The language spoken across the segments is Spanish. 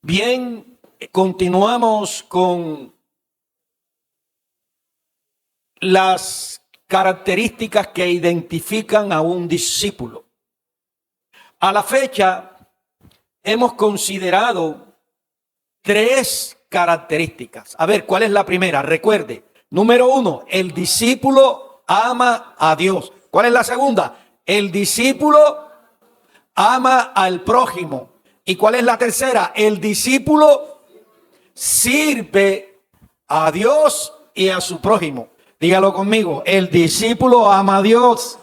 Bien, continuamos con las características que identifican a un discípulo. A la fecha hemos considerado 3 características. A ver, ¿cuál es la primera? Recuerde, número 1, el discípulo ama a Dios. ¿Cuál es la segunda? El discípulo ama al prójimo. ¿Y cuál es la tercera? El discípulo sirve a Dios y a su prójimo. Dígalo conmigo, el discípulo ama a Dios.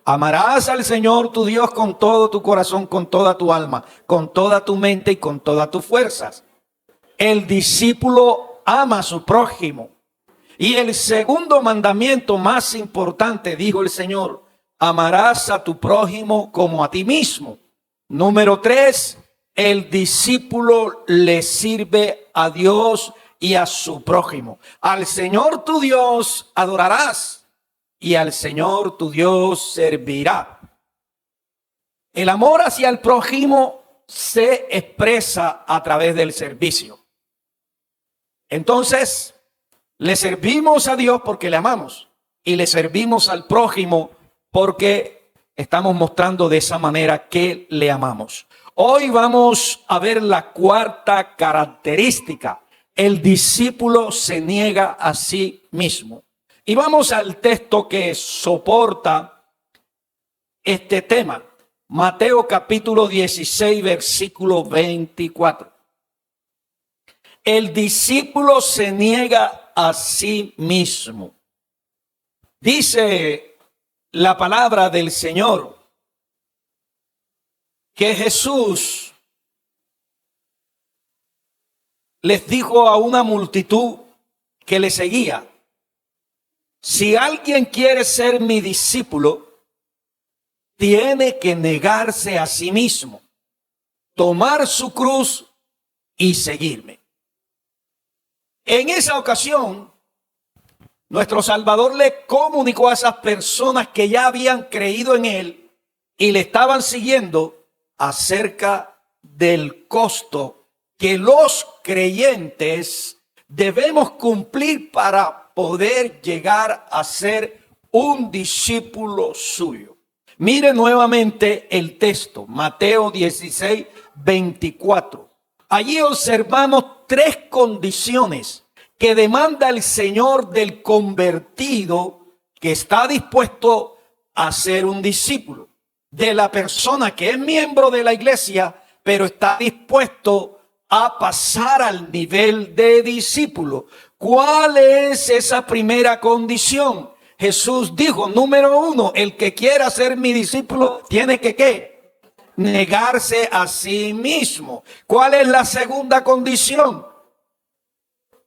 Amarás al Señor tu Dios con todo tu corazón, con toda tu alma, con toda tu mente y con todas tus fuerzas. El discípulo ama a su prójimo. Y el segundo mandamiento más importante, dijo el Señor, amarás a tu prójimo como a ti mismo. Número 3, el discípulo le sirve a Dios y a su prójimo. Al Señor tu Dios adorarás y al Señor tu Dios servirá. El amor hacia el prójimo se expresa a través del servicio. Entonces, le servimos a Dios porque le amamos y le servimos al prójimo porque estamos mostrando de esa manera que le amamos. Hoy vamos a ver la cuarta característica. El discípulo se niega a sí mismo. Y vamos al texto que soporta este tema. Mateo capítulo 16, versículo 24. El discípulo se niega a sí mismo. Dice la palabra del Señor que Jesús les dijo a una multitud que le seguía: si alguien quiere ser mi discípulo, tiene que negarse a sí mismo, tomar su cruz y seguirme. En esa ocasión, nuestro Salvador le comunicó a esas personas que ya habían creído en él y le estaban siguiendo acerca del costo que los creyentes debemos cumplir para poder llegar a ser un discípulo suyo. Mire nuevamente el texto, Mateo 16, 24. Allí observamos 3 condiciones que demanda el Señor del convertido que está dispuesto a ser un discípulo. De la persona que es miembro de la iglesia, pero está dispuesto a pasar al nivel de discípulo. ¿Cuál es esa primera condición? Jesús dijo, número 1, el que quiera ser mi discípulo tiene que ¿qué? Negarse a sí mismo. ¿Cuál es la segunda condición?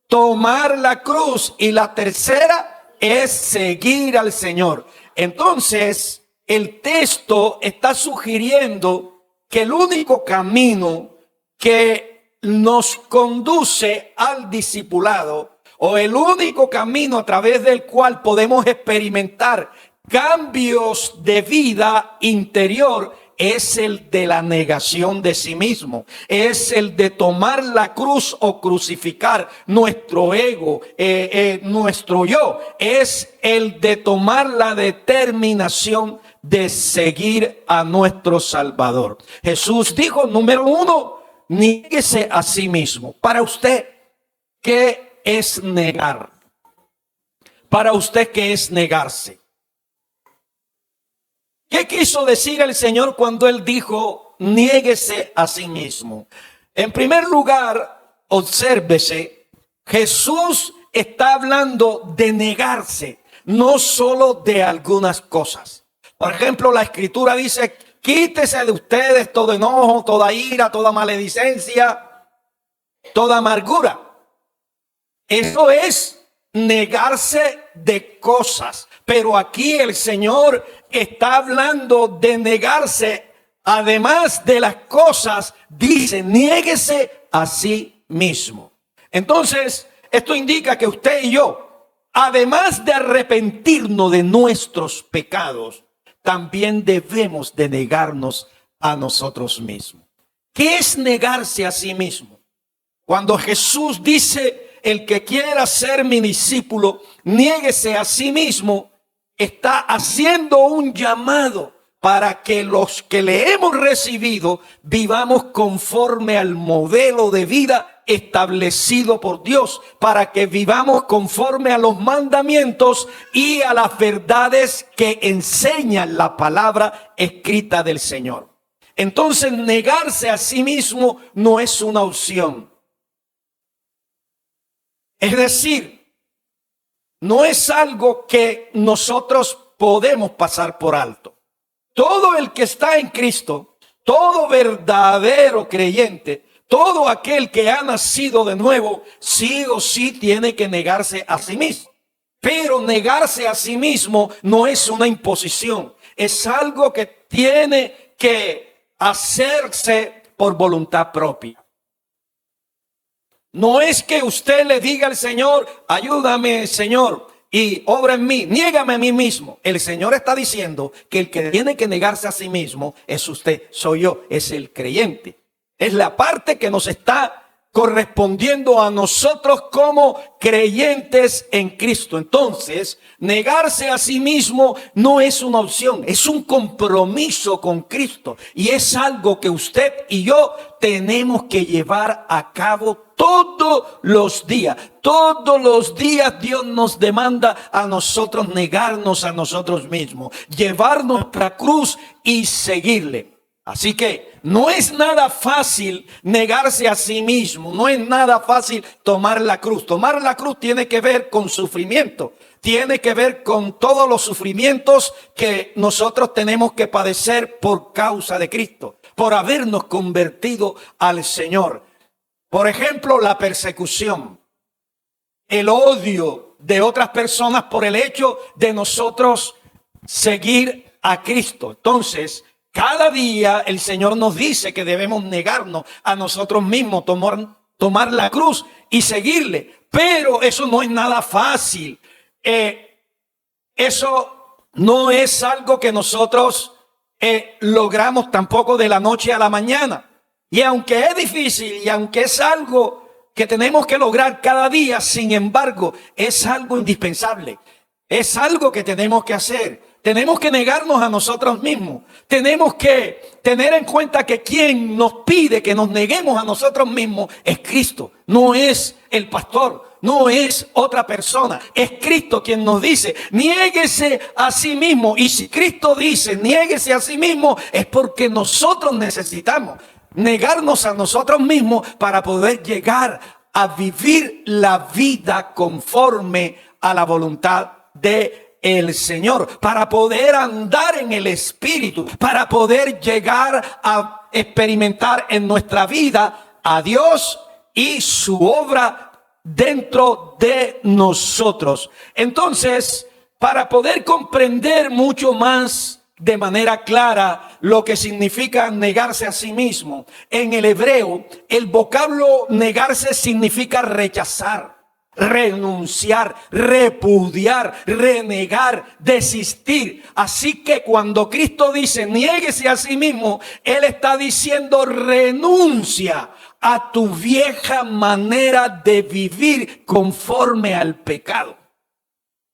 Tomar la cruz. Y la tercera es seguir al Señor. Entonces, el texto está sugiriendo que el único camino que nos conduce al discipulado, o el único camino a través del cual podemos experimentar cambios de vida interior, es el de la negación de sí mismo, es el de tomar la cruz o crucificar nuestro ego, nuestro yo, es el de tomar la determinación de seguir a nuestro Salvador. Jesús dijo, número 1, niéguese a sí mismo. Para usted, ¿qué es negar? Para usted, ¿qué es negarse? ¿Qué quiso decir el Señor cuando Él dijo, niéguese a sí mismo? En primer lugar, obsérvese, Jesús está hablando de negarse, no solo de algunas cosas. Por ejemplo, la Escritura dice, quítese de ustedes todo enojo, toda ira, toda maledicencia, toda amargura. Eso es negarse de cosas. Pero aquí el Señor está hablando de negarse, además de las cosas, dice, niéguese a sí mismo. Entonces, esto indica que usted y yo, además de arrepentirnos de nuestros pecados, también debemos de negarnos a nosotros mismos. ¿Qué es negarse a sí mismo? Cuando Jesús dice, el que quiera ser mi discípulo, niéguese a sí mismo, está haciendo un llamado para que los que le hemos recibido vivamos conforme al modelo de vida establecido por Dios, para que vivamos conforme a los mandamientos y a las verdades que enseñan la palabra escrita del Señor. Entonces, negarse a sí mismo no es una opción. Es decir, no es algo que nosotros podemos pasar por alto. Todo el que está en Cristo, todo verdadero creyente, todo aquel que ha nacido de nuevo, sí o sí tiene que negarse a sí mismo. Pero negarse a sí mismo no es una imposición, es algo que tiene que hacerse por voluntad propia. No es que usted le diga al Señor, ayúdame, Señor, y obra en mí, niégame a mí mismo. El Señor está diciendo que el que tiene que negarse a sí mismo es usted, soy yo, es el creyente. Es la parte que nos está correspondiendo a nosotros como creyentes en Cristo. Entonces, negarse a sí mismo no es una opción, es un compromiso con Cristo. Y es algo que usted y yo tenemos que llevar a cabo todos los días. Todos los días Dios nos demanda a nosotros negarnos a nosotros mismos, llevar nuestra cruz y seguirle. Así que no es nada fácil negarse a sí mismo, no es nada fácil tomar la cruz. Tomar la cruz tiene que ver con sufrimiento, tiene que ver con todos los sufrimientos que nosotros tenemos que padecer por causa de Cristo, por habernos convertido al Señor. Por ejemplo, la persecución, el odio de otras personas por el hecho de nosotros seguir a Cristo. Entonces, cada día el Señor nos dice que debemos negarnos a nosotros mismos, tomar la cruz y seguirle. Pero eso no es nada fácil. Eso no es algo que nosotros logramos tampoco de la noche a la mañana. Y aunque es difícil y aunque es algo que tenemos que lograr cada día, sin embargo, es algo indispensable. Es algo que tenemos que hacer. Tenemos que negarnos a nosotros mismos. Tenemos que tener en cuenta que quien nos pide que nos neguemos a nosotros mismos es Cristo. No es el pastor, no es otra persona. Es Cristo quien nos dice, niéguese a sí mismo. Y si Cristo dice, niéguese a sí mismo, es porque nosotros necesitamos negarnos a nosotros mismos para poder llegar a vivir la vida conforme a la voluntad de el Señor, para poder andar en el Espíritu, para poder llegar a experimentar en nuestra vida a Dios y su obra dentro de nosotros. Entonces, para poder comprender mucho más de manera clara lo que significa negarse a sí mismo, en el hebreo, el vocablo negarse significa rechazar, renunciar, repudiar, renegar, desistir. Así que cuando Cristo dice niéguese a sí mismo, Él está diciendo renuncia a tu vieja manera de vivir conforme al pecado.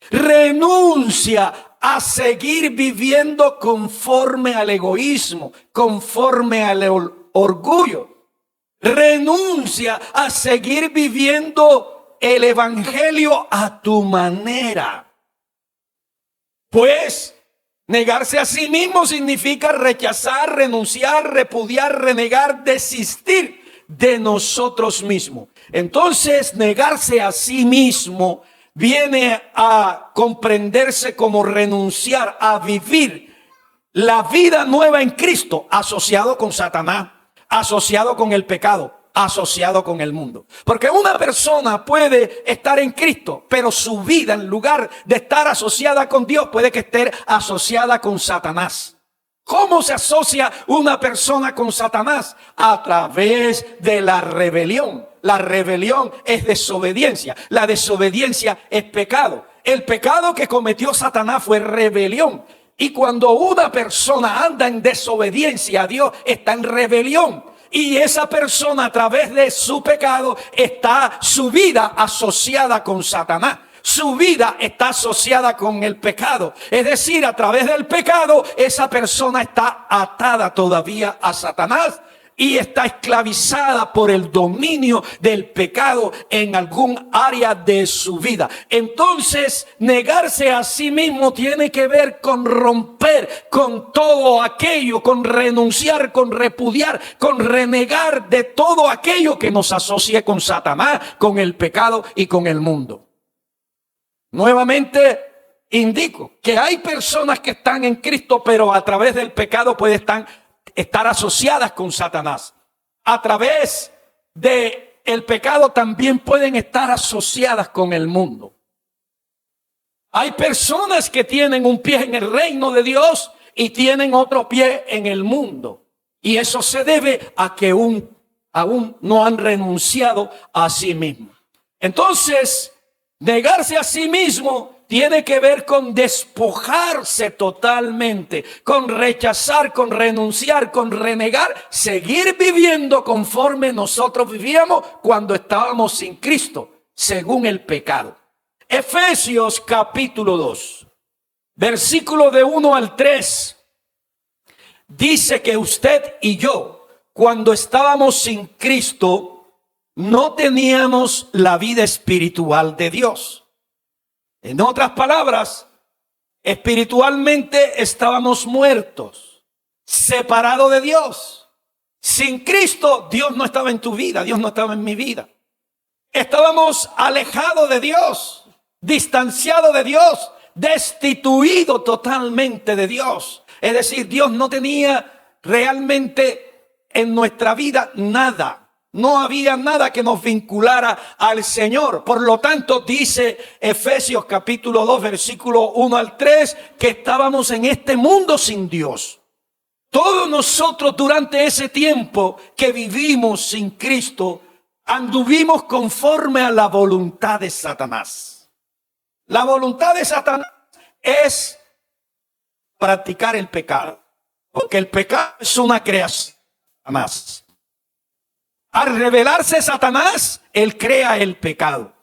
Renuncia a seguir viviendo conforme al egoísmo, conforme al orgullo. Renuncia a seguir viviendo el evangelio a tu manera. Pues negarse a sí mismo significa rechazar, renunciar, repudiar, renegar, desistir de nosotros mismos. Entonces, negarse a sí mismo viene a comprenderse como renunciar a vivir la vida nueva en Cristo, asociado con Satanás, asociado con el pecado, asociado con el mundo. Porque una persona puede estar en Cristo, pero su vida, en lugar de estar asociada con Dios, puede que esté asociada con Satanás. ¿Cómo se asocia una persona con Satanás? A través de la rebelión. La rebelión es desobediencia. La desobediencia es pecado. El pecado que cometió Satanás fue rebelión. Y cuando una persona anda en desobediencia a Dios, está en rebelión. Y esa persona, a través de su pecado, está su vida asociada con Satanás. Su vida está asociada con el pecado. Es decir, a través del pecado, esa persona está atada todavía a Satanás y está esclavizada por el dominio del pecado en algún área de su vida. Entonces, negarse a sí mismo tiene que ver con romper con todo aquello, con renunciar, con repudiar, con renegar de todo aquello que nos asocie con Satanás, con el pecado y con el mundo. Nuevamente indico que hay personas que están en Cristo, pero a través del pecado pueden estar asociadas con Satanás. A través del pecado también pueden estar asociadas con el mundo. Hay personas que tienen un pie en el reino de Dios y tienen otro pie en el mundo. Y eso se debe a que aún no han renunciado a sí mismos. Entonces, negarse a sí mismo tiene que ver con despojarse totalmente, con rechazar, con renunciar, con renegar, seguir viviendo conforme nosotros vivíamos cuando estábamos sin Cristo, según el pecado. Efesios capítulo 2, versículo de 1 al 3, dice que usted y yo, cuando estábamos sin Cristo, no teníamos la vida espiritual de Dios. En otras palabras, espiritualmente estábamos muertos, separados de Dios. Sin Cristo, Dios no estaba en tu vida, Dios no estaba en mi vida. Estábamos alejados de Dios, distanciados de Dios, destituidos totalmente de Dios. Es decir, Dios no tenía realmente en nuestra vida nada. No había nada que nos vinculara al Señor. Por lo tanto, dice Efesios capítulo 2, versículo 1 al 3, que estábamos en este mundo sin Dios. Todos nosotros durante ese tiempo que vivimos sin Cristo, anduvimos conforme a la voluntad de Satanás. La voluntad de Satanás es practicar el pecado, porque el pecado es una creación de Satanás. Al revelarse Satanás, él crea el pecado.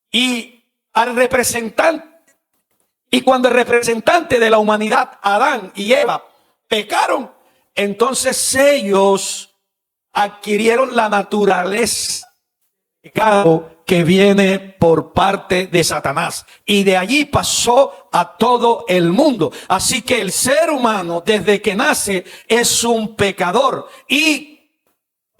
Y cuando el representante de la humanidad, Adán y Eva, pecaron, entonces ellos adquirieron la naturaleza del pecado que viene por parte de Satanás. Y de allí pasó a todo el mundo. Así que el ser humano, desde que nace, es un pecador. Y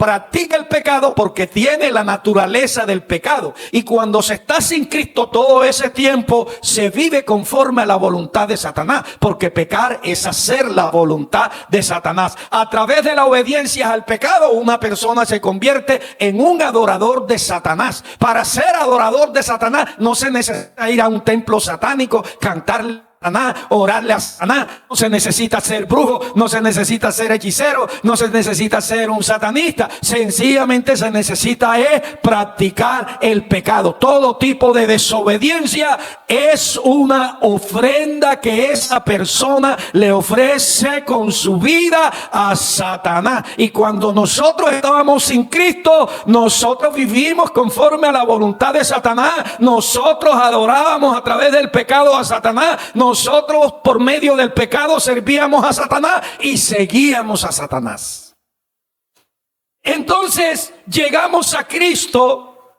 practica el pecado porque tiene la naturaleza del pecado. Y cuando se está sin Cristo todo ese tiempo, se vive conforme a la voluntad de Satanás. Porque pecar es hacer la voluntad de Satanás. A través de la obediencia al pecado, una persona se convierte en un adorador de Satanás. Para ser adorador de Satanás no se necesita ir a un templo satánico, cantarle a Satanás, orarle a Satanás. No se necesita ser brujo, no se necesita ser hechicero, no se necesita ser un satanista. Sencillamente se necesita practicar el pecado. Todo tipo de desobediencia es una ofrenda que esa persona le ofrece con su vida a Satanás. Y cuando nosotros estábamos sin Cristo, nosotros vivimos conforme a la voluntad de Satanás. Nosotros adorábamos a través del pecado a Satanás. Nosotros por medio del pecado servíamos a Satanás y seguíamos a Satanás. Entonces llegamos a Cristo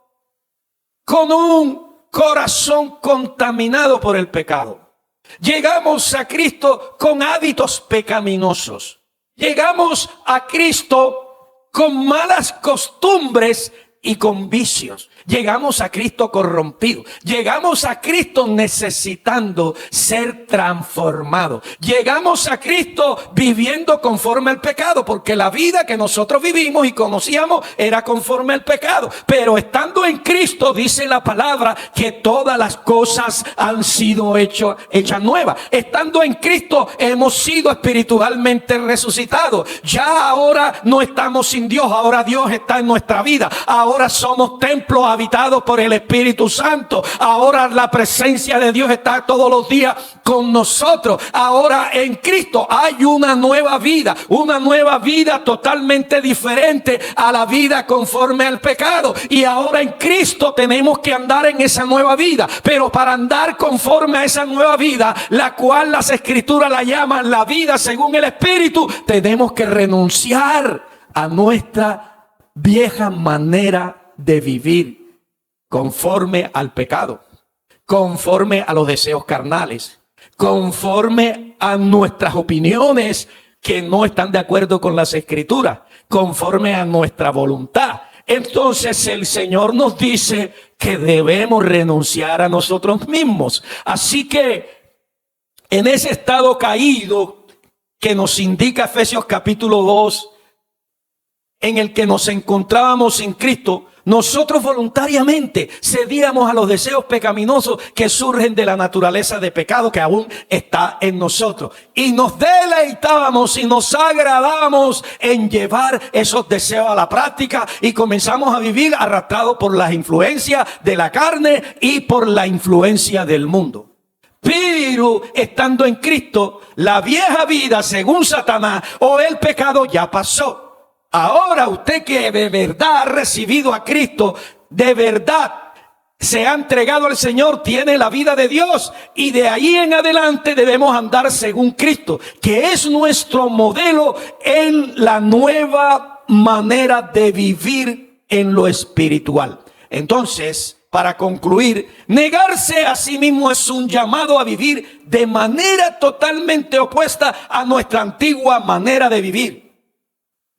con un corazón contaminado por el pecado. Llegamos a Cristo con hábitos pecaminosos. Llegamos a Cristo con malas costumbres y con vicios. Llegamos a Cristo corrompido. Llegamos a Cristo necesitando ser transformado. Llegamos a Cristo viviendo conforme al pecado, porque la vida que nosotros vivimos y conocíamos era conforme al pecado. Pero estando en Cristo, dice la palabra que todas las cosas han sido hechas nuevas. Estando en Cristo hemos sido espiritualmente resucitados. Ya ahora no estamos sin Dios, ahora Dios está en nuestra vida. Ahora Ahora somos templos habitados por el Espíritu Santo. Ahora la presencia de Dios está todos los días con nosotros. Ahora en Cristo hay una nueva vida totalmente diferente a la vida conforme al pecado. Y ahora en Cristo tenemos que andar en esa nueva vida. Pero para andar conforme a esa nueva vida, la cual las Escrituras la llaman la vida según el Espíritu, tenemos que renunciar a nuestra vieja manera de vivir conforme al pecado, conforme a los deseos carnales, conforme a nuestras opiniones que no están de acuerdo con las Escrituras, conforme a nuestra voluntad. Entonces el Señor nos dice que debemos renunciar a nosotros mismos. Así que en ese estado caído que nos indica Efesios capítulo 2, en el que nos encontrábamos sin Cristo, nosotros voluntariamente cedíamos a los deseos pecaminosos que surgen de la naturaleza de pecado que aún está en nosotros. Y nos deleitábamos y nos agradábamos en llevar esos deseos a la práctica y comenzamos a vivir arrastrados por las influencias de la carne y por la influencia del mundo. Pero estando en Cristo, la vieja vida según Satanás o el pecado ya pasó. Ahora usted que de verdad ha recibido a Cristo, de verdad se ha entregado al Señor, tiene la vida de Dios. Y de ahí en adelante debemos andar según Cristo, que es nuestro modelo en la nueva manera de vivir en lo espiritual. Entonces, para concluir, negarse a sí mismo es un llamado a vivir de manera totalmente opuesta a nuestra antigua manera de vivir.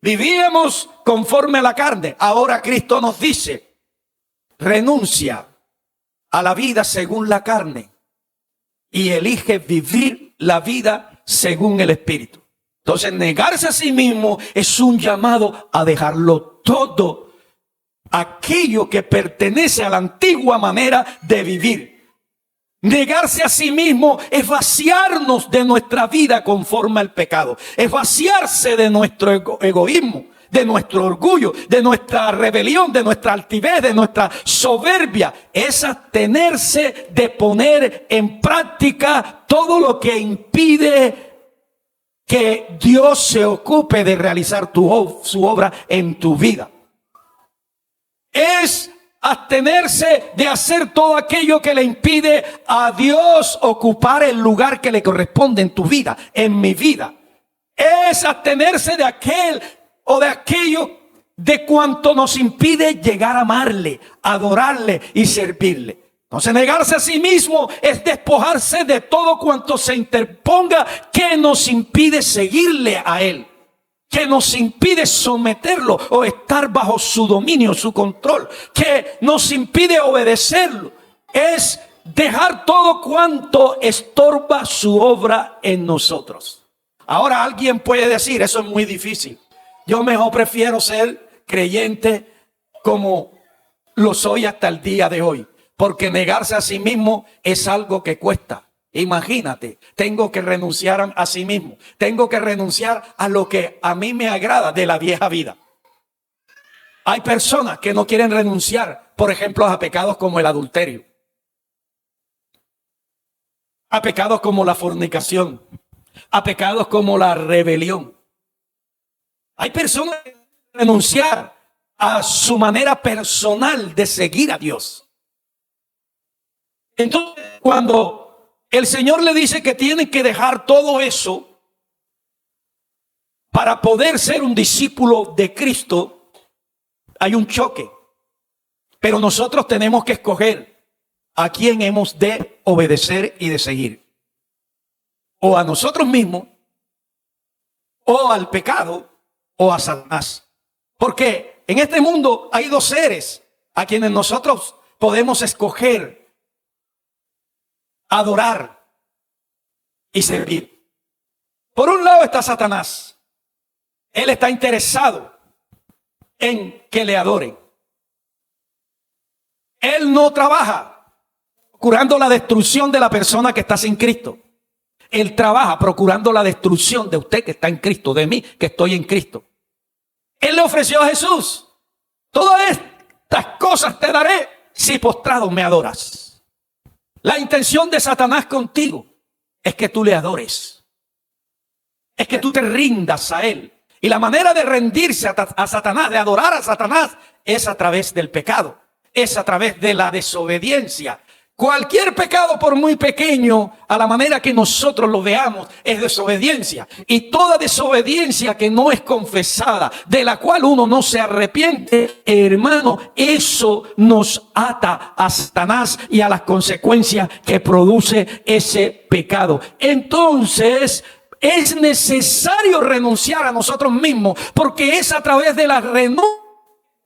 Vivíamos conforme a la carne. Ahora Cristo nos dice, renuncia a la vida según la carne y elige vivir la vida según el Espíritu. Entonces, negarse a sí mismo es un llamado a dejarlo todo, aquello que pertenece a la antigua manera de vivir. Negarse a sí mismo es vaciarnos de nuestra vida conforme al pecado. Es vaciarse de nuestro egoísmo, de nuestro orgullo, de nuestra rebelión, de nuestra altivez, de nuestra soberbia. Es abstenerse de poner en práctica todo lo que impide que Dios se ocupe de realizar su obra en tu vida. Es abstenerse de hacer todo aquello que le impide a Dios ocupar el lugar que le corresponde en tu vida, en mi vida. Es abstenerse de aquel o de aquello de cuanto nos impide llegar a amarle, adorarle y servirle. Entonces, negarse a sí mismo es despojarse de todo cuanto se interponga que nos impide seguirle a Él, que nos impide someterlo o estar bajo su dominio, su control, que nos impide obedecerlo. Es dejar todo cuanto estorba su obra en nosotros. Ahora alguien puede decir, eso es muy difícil. Yo mejor prefiero ser creyente como lo soy hasta el día de hoy, porque negarse a sí mismo es algo que cuesta. Imagínate, tengo que renunciar a sí mismo. Tengo que renunciar a lo que a mí me agrada de la vieja vida. Hay personas que no quieren renunciar, por ejemplo, a pecados como el adulterio, a pecados como la fornicación, a pecados como la rebelión. Hay personas que quieren renunciar a su manera personal de seguir a Dios. Entonces, cuando el Señor le dice que tienen que dejar todo eso para poder ser un discípulo de Cristo, hay un choque. Pero nosotros tenemos que escoger a quién hemos de obedecer y de seguir. O a nosotros mismos, o al pecado, o a Satanás. Porque en este mundo hay dos seres a quienes nosotros podemos escoger adorar y servir. Por un lado está Satanás. Él está interesado en que le adoren. Él no trabaja procurando la destrucción de la persona que está sin Cristo. Él trabaja procurando la destrucción de usted que está en Cristo, de mí que estoy en Cristo. Él le ofreció a Jesús toda esta cosas te daré si postrado me adoras. La intención de Satanás contigo es que tú le adores. Es que tú te rindas a él. Y la manera de rendirse a Satanás, de adorar a Satanás, es a través del pecado. Es a través de la desobediencia. Cualquier pecado, por muy pequeño, a la manera que nosotros lo veamos, es desobediencia. Y toda desobediencia que no es confesada, de la cual uno no se arrepiente, hermano, eso nos ata a Satanás y a las consecuencias que produce ese pecado. Entonces, es necesario renunciar a nosotros mismos, porque es a través de la renuncia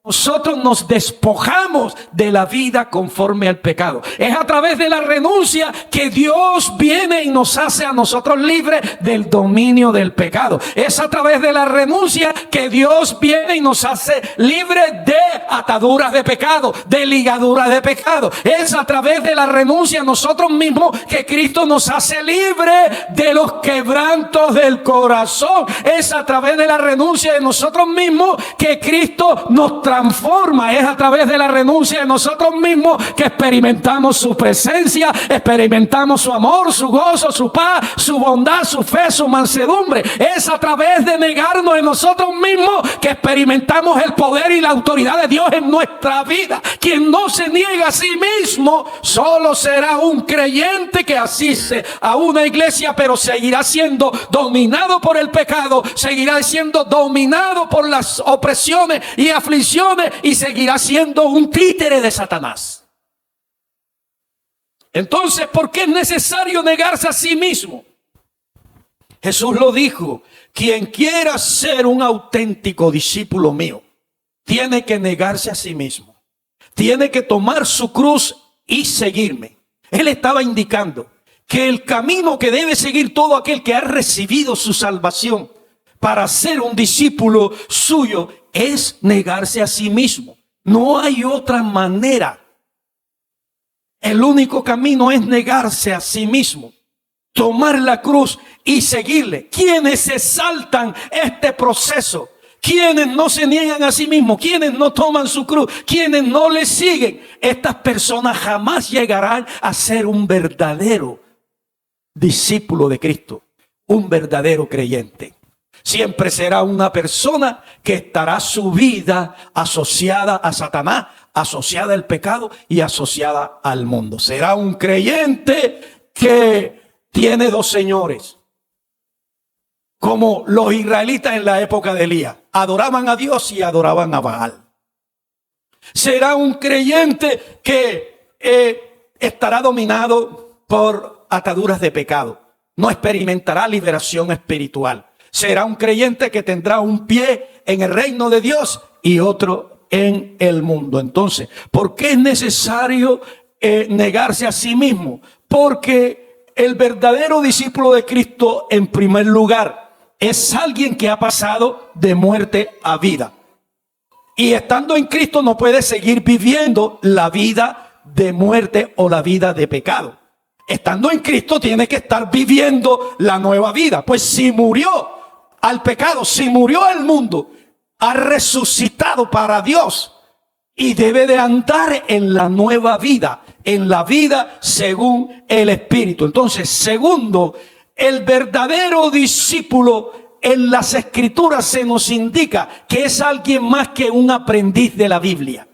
nosotros nos despojamos de la vida conforme al pecado. Es a través de la renuncia que Dios viene y nos hace a nosotros libres del dominio del pecado. Es a través de la renuncia que Dios viene y nos hace libres de ataduras de pecado, de ligaduras de pecado. Es a través de la renuncia a nosotros mismos que Cristo nos hace libres de los quebrantos del corazón. Es a través de la renuncia de nosotros mismos que Cristo nos transforma. Es a través de la renuncia de nosotros mismos que experimentamos su presencia, experimentamos su amor, su gozo, su paz, su bondad, su fe, su mansedumbre. Es a través de negarnos de nosotros mismos que experimentamos el poder y la autoridad de Dios en nuestra vida. Quien no se niega a sí mismo solo será un creyente que asiste a una iglesia, pero seguirá siendo dominado por el pecado, seguirá siendo dominado por las opresiones y aflicciones, y seguirá siendo un títere de Satanás. Entonces, ¿por qué es necesario negarse a sí mismo? Jesús lo dijo: quien quiera ser un auténtico discípulo mío, tiene que negarse a sí mismo. Tiene que tomar su cruz y seguirme. Él estaba indicando que el camino que debe seguir todo aquel que ha recibido su salvación para ser un discípulo suyo es negarse a sí mismo. No hay otra manera. El único camino es negarse a sí mismo, tomar la cruz y seguirle. Quienes se saltan este proceso, quienes no se niegan a sí mismos, quienes no toman su cruz, quienes no le siguen, estas personas jamás llegarán a ser un verdadero discípulo de Cristo, un verdadero creyente. Siempre será una persona que estará su vida asociada a Satanás, asociada al pecado y asociada al mundo. Será un creyente que tiene dos señores, como los israelitas en la época de Elías. Adoraban a Dios y adoraban a Baal. Será un creyente que estará dominado por ataduras de pecado. No experimentará liberación espiritual. Será un creyente que tendrá un pie en el reino de Dios y otro en el mundo. Entonces, ¿por qué es necesario negarse a sí mismo? Porque el verdadero discípulo de Cristo, en primer lugar, es alguien que ha pasado de muerte a vida. Y estando en Cristo no puede seguir viviendo la vida de muerte o la vida de pecado. Estando en Cristo tiene que estar viviendo la nueva vida. Pues si murió al pecado, si murió al mundo, ha resucitado para Dios y debe de andar en la nueva vida, en la vida según el Espíritu. Entonces, segundo, el verdadero discípulo en las Escrituras se nos indica que es alguien más que un aprendiz de la Biblia.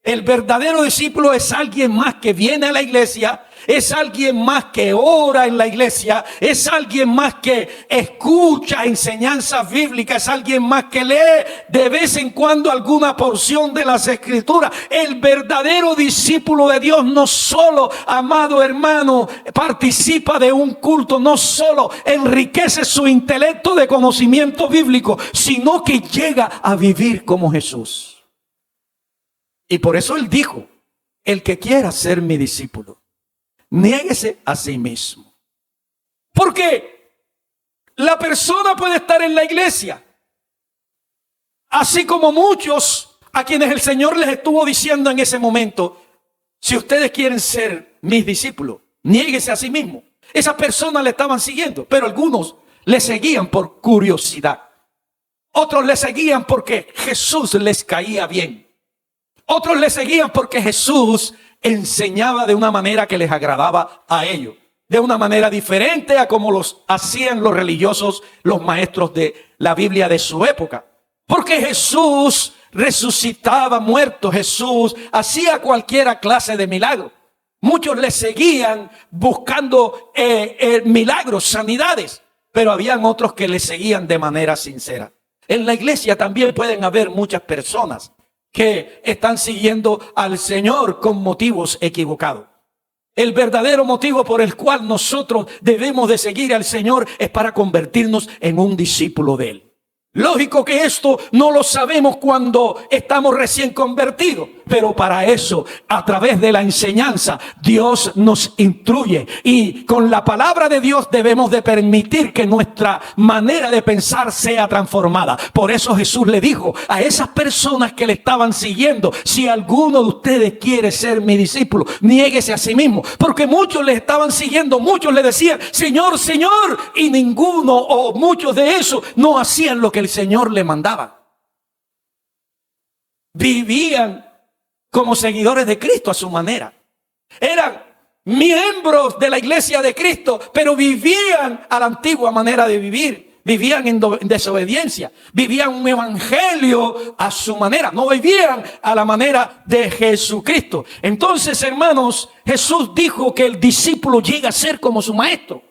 El verdadero discípulo es alguien más que viene a la iglesia, es alguien más que ora en la iglesia, es alguien más que escucha enseñanzas bíblicas, es alguien más que lee de vez en cuando alguna porción de las Escrituras. El verdadero discípulo de Dios no solo, amado hermano, participa de un culto, no solo enriquece su intelecto de conocimiento bíblico, sino que llega a vivir como Jesús. Y por eso él dijo: el que quiera ser mi discípulo, niéguese a sí mismo. Porque la persona puede estar en la iglesia, así como muchos a quienes el Señor les estuvo diciendo en ese momento: si ustedes quieren ser mis discípulos, niéguese a sí mismo. Esas personas le estaban siguiendo, pero algunos le seguían por curiosidad. Otros le seguían porque Jesús les caía bien. Otros le seguían porque Jesús enseñaba de una manera que les agradaba a ellos, de una manera diferente a como los hacían los religiosos, los maestros de la Biblia de su época. Porque Jesús resucitaba muertos, Jesús hacía cualquier clase de milagro. Muchos le seguían buscando milagros, sanidades, pero habían otros que le seguían de manera sincera. En la iglesia también pueden haber muchas personas que están siguiendo al Señor con motivos equivocados. El verdadero motivo por el cual nosotros debemos de seguir al Señor es para convertirnos en un discípulo de Él. Lógico que esto no lo sabemos cuando estamos recién convertidos, pero para eso, a través de la enseñanza, Dios nos instruye. Y con la palabra de Dios debemos de permitir que nuestra manera de pensar sea transformada. Por eso Jesús le dijo a esas personas que le estaban siguiendo: si alguno de ustedes quiere ser mi discípulo, niéguese a sí mismo. Porque muchos le estaban siguiendo, muchos le decían: Señor, Señor, y ninguno o muchos de esos no hacían lo que el Señor le mandaba. Vivían como seguidores de Cristo a su manera. Eran miembros de la iglesia de Cristo, pero vivían a la antigua manera de vivir. Vivían en desobediencia. Vivían un evangelio a su manera. No vivían a la manera de Jesucristo. Entonces, hermanos, Jesús dijo que el discípulo llega a ser como su maestro.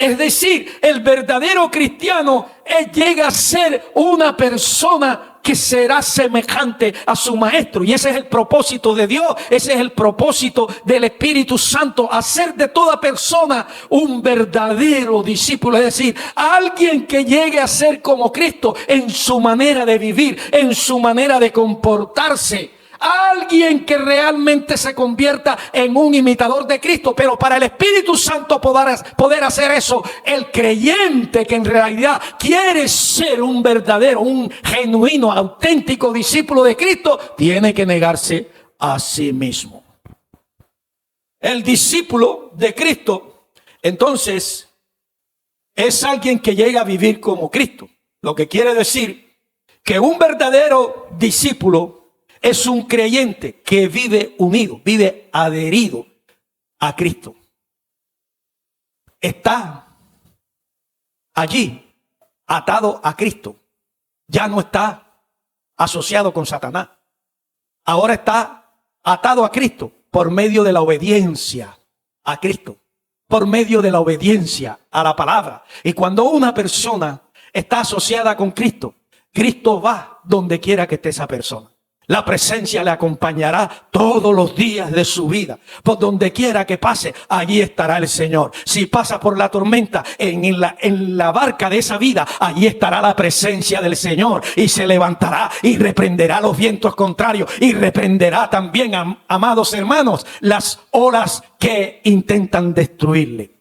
Es decir, el verdadero cristiano llega a ser una persona que será semejante a su maestro. Y ese es el propósito de Dios, ese es el propósito del Espíritu Santo, hacer de toda persona un verdadero discípulo. Es decir, alguien que llegue a ser como Cristo en su manera de vivir, en su manera de comportarse. Alguien que realmente se convierta en un imitador de Cristo. Pero para el Espíritu Santo poder hacer eso, el creyente que en realidad quiere ser un verdadero, un genuino, auténtico discípulo de Cristo, tiene que negarse a sí mismo. El discípulo de Cristo, entonces, es alguien que llega a vivir como Cristo. Lo que quiere decir que un verdadero discípulo es un creyente que vive unido, vive adherido a Cristo. Está allí, atado a Cristo. Ya no está asociado con Satanás. Ahora está atado a Cristo por medio de la obediencia a Cristo, por medio de la obediencia a la palabra. Y cuando una persona está asociada con Cristo, Cristo va donde quiera que esté esa persona. La presencia le acompañará todos los días de su vida. Por donde quiera que pase, allí estará el Señor. Si pasa por la tormenta, en la barca de esa vida, allí estará la presencia del Señor. Y se levantará y reprenderá los vientos contrarios. Y reprenderá también, amados hermanos, las olas que intentan destruirle.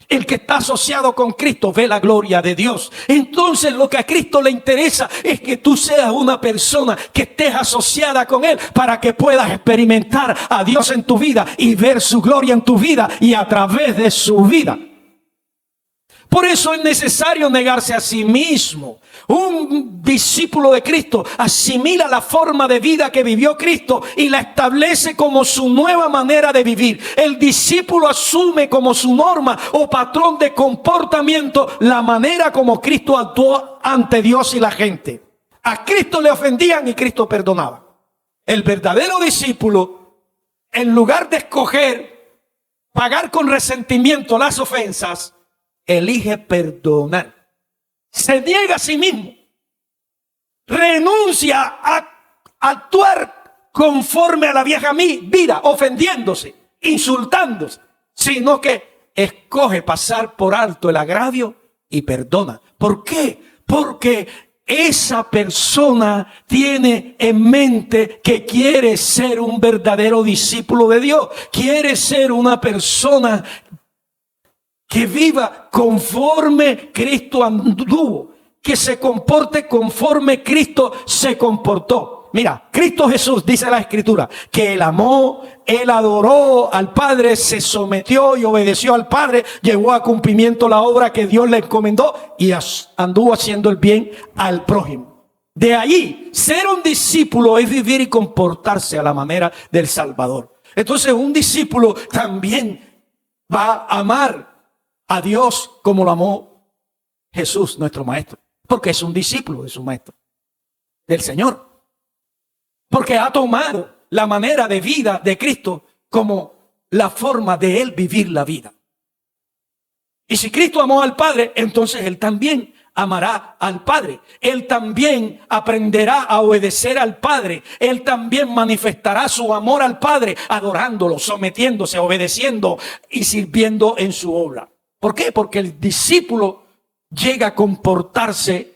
El que está asociado con Cristo ve la gloria de Dios. Entonces lo que a Cristo le interesa es que tú seas una persona que estés asociada con Él para que puedas experimentar a Dios en tu vida y ver su gloria en tu vida y a través de su vida. Por eso es necesario negarse a sí mismo. Un discípulo de Cristo asimila la forma de vida que vivió Cristo y la establece como su nueva manera de vivir. El discípulo asume como su norma o patrón de comportamiento la manera como Cristo actuó ante Dios y la gente. A Cristo le ofendían y Cristo perdonaba. El verdadero discípulo, en lugar de escoger pagar con resentimiento las ofensas, elige perdonar. Se niega a sí mismo. Renuncia a actuar conforme a la vieja vida, ofendiéndose, insultándose, sino que escoge pasar por alto el agravio y perdona. ¿Por qué? Porque esa persona tiene en mente que quiere ser un verdadero discípulo de Dios. Quiere ser una persona que viva conforme Cristo anduvo, que se comporte conforme Cristo se comportó. Mira, Cristo Jesús, dice la Escritura, que Él amó, Él adoró al Padre, se sometió y obedeció al Padre, llevó a cumplimiento la obra que Dios le encomendó y anduvo haciendo el bien al prójimo. De allí, ser un discípulo es vivir y comportarse a la manera del Salvador. Entonces, un discípulo también va a amar a Dios como lo amó Jesús, nuestro maestro. Porque es un discípulo de su maestro, del Señor. Porque ha tomado la manera de vida de Cristo como la forma de él vivir la vida. Y si Cristo amó al Padre, entonces él también amará al Padre. Él también aprenderá a obedecer al Padre. Él también manifestará su amor al Padre, adorándolo, sometiéndose, obedeciendo y sirviendo en su obra. ¿Por qué? Porque el discípulo llega a comportarse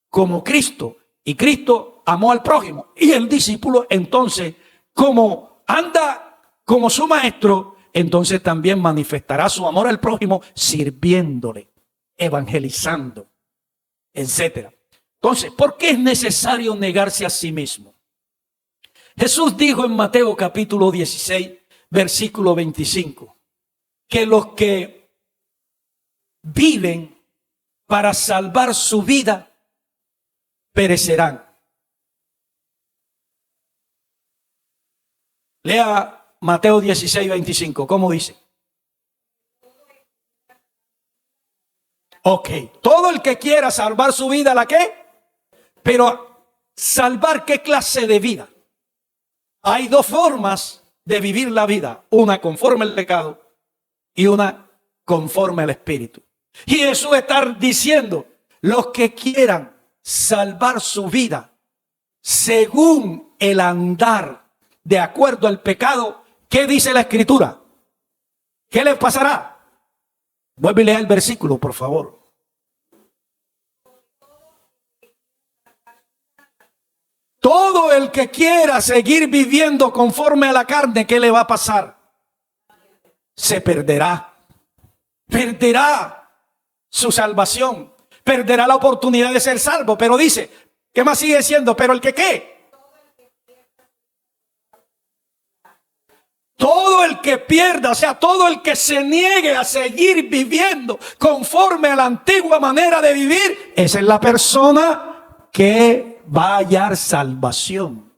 como Cristo. Y Cristo amó al prójimo. Y el discípulo, entonces, como anda como su maestro, entonces también manifestará su amor al prójimo sirviéndole, evangelizando, etcétera. Entonces, ¿por qué es necesario negarse a sí mismo? Jesús dijo en Mateo capítulo 16, versículo 25, que los que viven para salvar su vida perecerán. Lea Mateo 16, 25. ¿Cómo dice? Ok. Todo el que quiera salvar su vida, ¿la qué? Pero salvar ¿qué clase de vida? Hay dos formas de vivir la vida. Una conforme al pecado y una conforme al Espíritu. Y Jesús está diciendo, los que quieran salvar su vida según el andar de acuerdo al pecado, ¿qué dice la Escritura? ¿Qué les pasará? Vuelve y lea el versículo, por favor. Todo el que quiera seguir viviendo conforme a la carne, ¿qué le va a pasar? Se perderá. Perderá su salvación. Perderá la oportunidad de ser salvo. Pero dice, ¿qué más sigue diciendo? Pero el que ¿qué? Todo el que pierda, o sea, todo el que se niegue a seguir viviendo conforme a la antigua manera de vivir, esa es la persona que va a hallar salvación.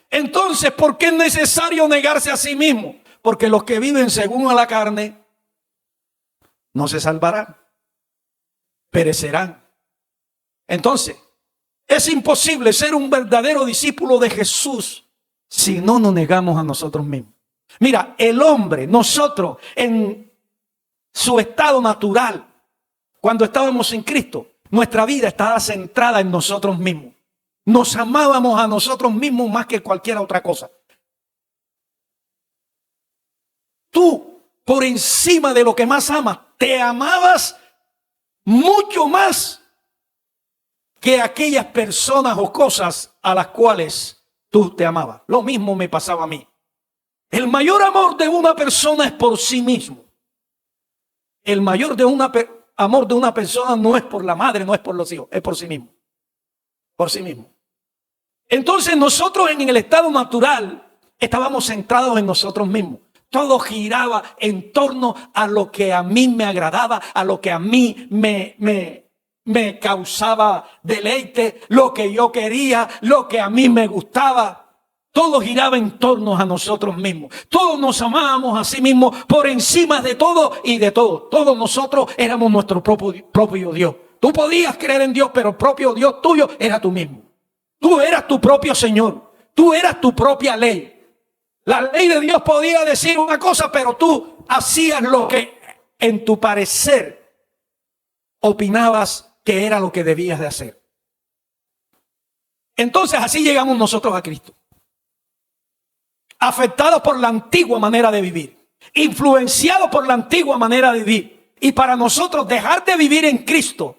Entonces, ¿por qué es necesario negarse a sí mismo? Porque los que viven según a la carne no se salvarán, perecerán. Entonces, es imposible ser un verdadero discípulo de Jesús si no nos negamos a nosotros mismos. Mira, el hombre, nosotros en su estado natural, cuando estábamos en Cristo, nuestra vida estaba centrada en nosotros mismos. Nos amábamos a nosotros mismos más que cualquier otra cosa. Tú, por encima de lo que más amas, te amabas mucho más que aquellas personas o cosas a las cuales tú te amabas. Lo mismo me pasaba a mí. El mayor amor de una persona es por sí mismo. El mayor amor de una persona no es por la madre, no es por los hijos, es por sí mismo. Por sí mismo. Entonces nosotros en el estado natural estábamos centrados en nosotros mismos. Todo giraba en torno a lo que a mí me agradaba, a lo que a mí me causaba deleite, lo que yo quería, lo que a mí me gustaba. Todo giraba en torno a nosotros mismos. Todos nos amábamos a sí mismos por encima de todo y de todo. Todos nosotros éramos nuestro propio Dios. Tú podías creer en Dios, pero el propio Dios tuyo era tú mismo. Tú eras tu propio Señor. Tú eras tu propia ley. La ley de Dios podía decir una cosa, pero tú hacías lo que en tu parecer opinabas que era lo que debías de hacer. Entonces así llegamos nosotros a Cristo. Afectados por la antigua manera de vivir. Influenciados por la antigua manera de vivir. Y para nosotros dejar de vivir en Cristo,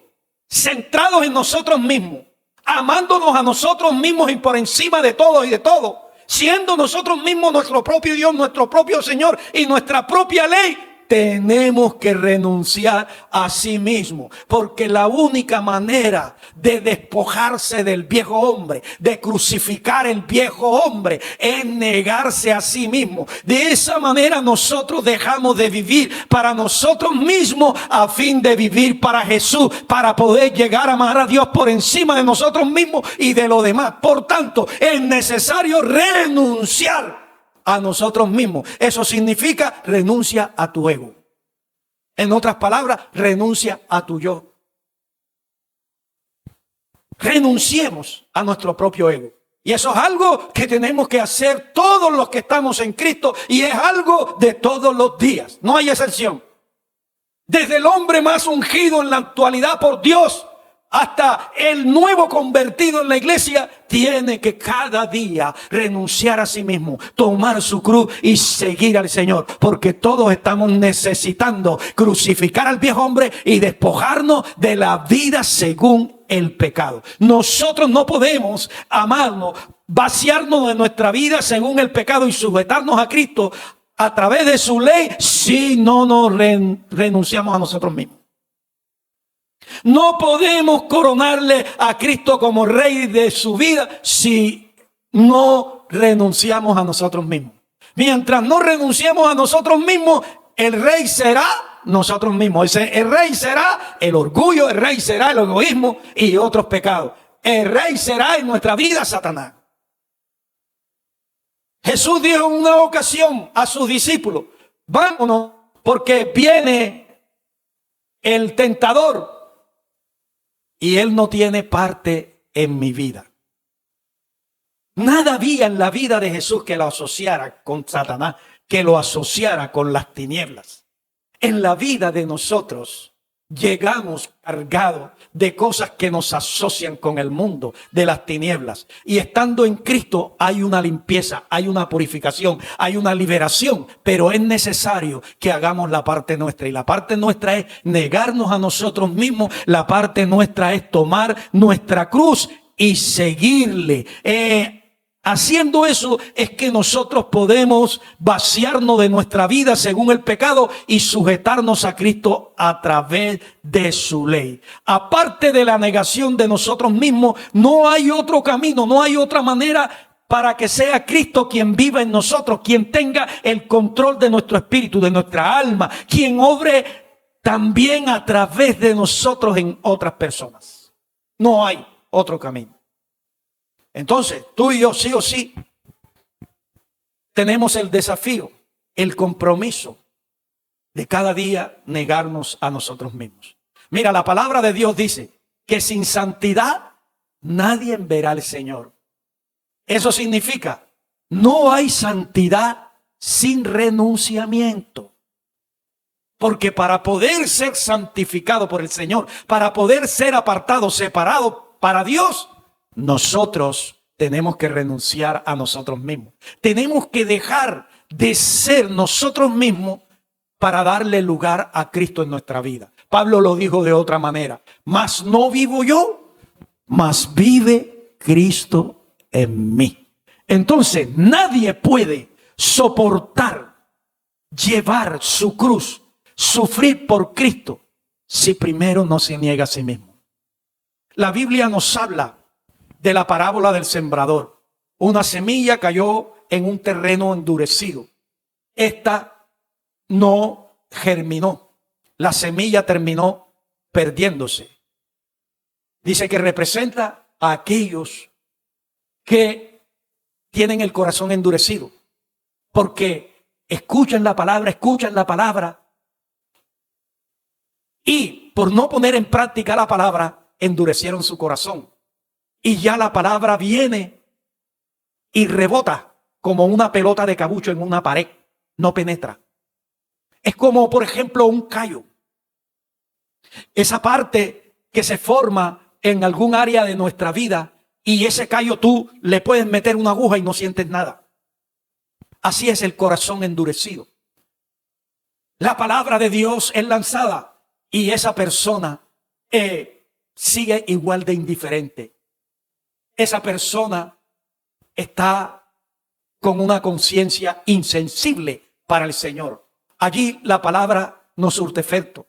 centrados en nosotros mismos, amándonos a nosotros mismos y por encima de todo y de todo, siendo nosotros mismos nuestro propio Dios, nuestro propio Señor y nuestra propia ley, tenemos que renunciar a sí mismo, porque la única manera de despojarse del viejo hombre, de crucificar el viejo hombre, es negarse a sí mismo. De esa manera nosotros dejamos de vivir para nosotros mismos a fin de vivir para Jesús, para poder llegar a amar a Dios por encima de nosotros mismos y de lo demás. Por tanto, es necesario renunciar a nosotros mismos. Eso significa renuncia a tu ego. En otras palabras, renuncia a tu yo. Renunciemos a nuestro propio ego. Y eso es algo que tenemos que hacer todos los que estamos en Cristo, y es algo de todos los días. No hay excepción. Desde el hombre más ungido en la actualidad por Dios hasta el nuevo convertido en la iglesia, tiene que cada día renunciar a sí mismo, tomar su cruz y seguir al Señor. Porque todos estamos necesitando crucificar al viejo hombre y despojarnos de la vida según el pecado. Nosotros no podemos amarnos, vaciarnos de nuestra vida según el pecado y sujetarnos a Cristo a través de su ley si no nos renunciamos a nosotros mismos. No podemos coronarle a Cristo como rey de su vida si no renunciamos a nosotros mismos. Mientras no renunciemos a nosotros mismos, el rey será nosotros mismos. El rey será el orgullo, el rey será el egoísmo y otros pecados. El rey será en nuestra vida Satanás. Jesús dijo en una ocasión a sus discípulos: vámonos, porque viene el tentador y él no tiene parte en mi vida. Nada había en la vida de Jesús que lo asociara con Satanás, que lo asociara con las tinieblas. En la vida de nosotros llegamos cargados de cosas que nos asocian con el mundo de las tinieblas. Y estando en Cristo hay una limpieza, hay una purificación, hay una liberación. Pero es necesario que hagamos la parte nuestra. Y la parte nuestra es negarnos a nosotros mismos. La parte nuestra es tomar nuestra cruz y seguirle. Haciendo eso es que nosotros podemos vaciarnos de nuestra vida según el pecado y sujetarnos a Cristo a través de su ley. Aparte de la negación de nosotros mismos, no hay otro camino, no hay otra manera para que sea Cristo quien viva en nosotros, quien tenga el control de nuestro espíritu, de nuestra alma, quien obre también a través de nosotros en otras personas. No hay otro camino. Entonces, tú y yo sí o sí tenemos el desafío, el compromiso de cada día negarnos a nosotros mismos. Mira, la palabra de Dios dice que sin santidad nadie verá al Señor. Eso significa, no hay santidad sin renunciamiento. Porque para poder ser santificado por el Señor, para poder ser apartado, separado para Dios, nosotros tenemos que renunciar a nosotros mismos. Tenemos que dejar de ser nosotros mismos para darle lugar a Cristo en nuestra vida. Pablo lo dijo de otra manera: mas no vivo yo, mas vive Cristo en mí. Entonces nadie puede soportar, llevar su cruz, sufrir por Cristo, si primero no se niega a sí mismo. La Biblia nos habla de la parábola del sembrador. Una semilla cayó en un terreno endurecido. Esta no germinó. La semilla terminó perdiéndose. Dice que representa a aquellos que tienen el corazón endurecido, porque escuchan la palabra y por no poner en práctica la palabra endurecieron su corazón. Y ya la palabra viene y rebota como una pelota de cabucho en una pared. No penetra. Es como, por ejemplo, un callo. Esa parte que se forma en algún área de nuestra vida, y ese callo tú le puedes meter una aguja y no sientes nada. Así es el corazón endurecido. La palabra de Dios es lanzada y esa persona sigue igual de indiferente. Esa persona está con una conciencia insensible para el Señor. allí la palabra no surte efecto.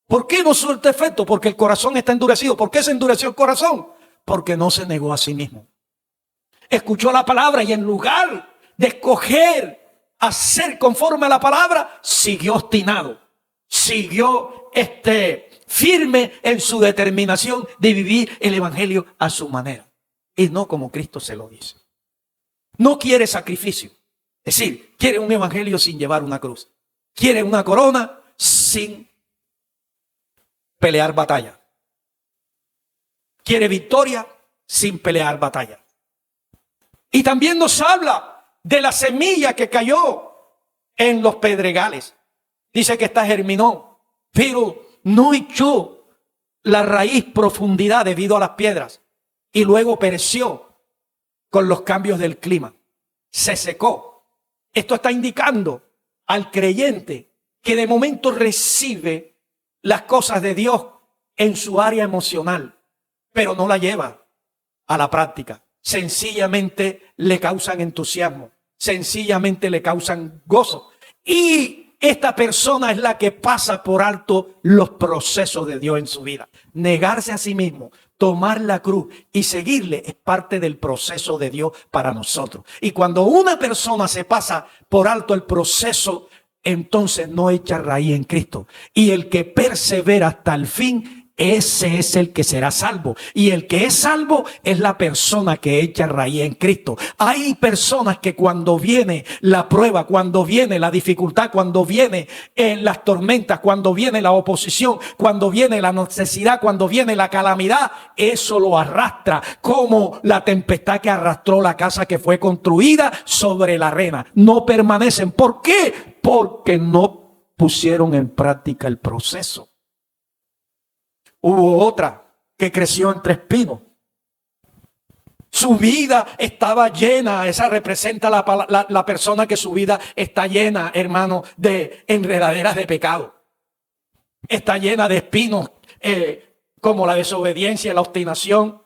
¿Por qué no surte efecto? Porque el corazón está endurecido. ¿Por qué se endureció el corazón? Porque no se negó a sí mismo. Escuchó la palabra y en lugar de escoger hacer conforme a la palabra, siguió obstinado. Siguió firme en su determinación de vivir el evangelio a su manera. Y no como Cristo se lo dice. No quiere sacrificio. Es decir, quiere un evangelio sin llevar una cruz. Quiere una corona sin pelear batalla. Quiere victoria sin pelear batalla. Y también nos habla de la semilla que cayó en los pedregales. Dice que esta germinó, pero no echó la raíz profundidad debido a las piedras. Y luego pereció con los cambios del clima. Se secó. Esto está indicando al creyente que de momento recibe las cosas de Dios en su área emocional, pero no la lleva a la práctica. Sencillamente le causan entusiasmo, sencillamente le causan gozo. Y esta persona es la que pasa por alto los procesos de Dios en su vida. Negarse a sí mismo, tomar la cruz y seguirle es parte del proceso de Dios para nosotros. Y cuando una persona se pasa por alto el proceso, entonces no echa raíz en Cristo. Y el que persevera hasta el fin, ese es el que será salvo. Y el que es salvo es la persona que echa raíz en Cristo. Hay personas que cuando viene la prueba, cuando viene la dificultad, cuando viene las tormentas, cuando viene la oposición, cuando viene la necesidad, cuando viene la calamidad, eso lo arrastra como la tempestad que arrastró la casa que fue construida sobre la arena. No permanecen. ¿Por qué? Porque no pusieron en práctica el proceso. Hubo otra que creció entre espinos. Su vida estaba llena, esa representa la persona que su vida está llena, hermano, de enredaderas de pecado. Está llena de espinos, como la desobediencia, la obstinación,